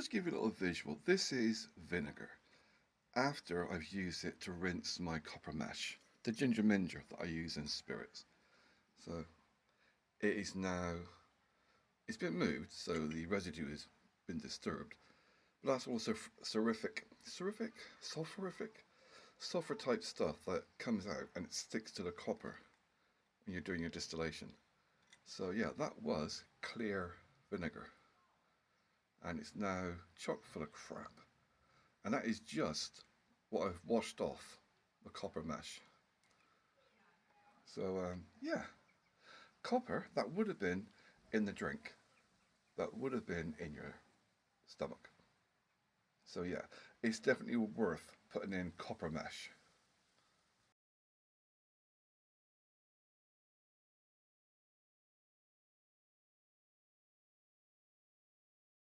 just give you a little visual. This is vinegar. After I've used it to rinse my copper mash, the ginger minger that I use in spirits. So it is now, it's been moved, so the residue has been disturbed. But that's also sulfur type stuff that comes out and it sticks to the copper when you're doing your distillation. So yeah, that was clear vinegar. And it's now chock full of crap. And that is just what I've washed off the copper mash. So yeah, copper, that would have been in the drink. That would have been in your stomach. So yeah, it's definitely worth putting in copper mash.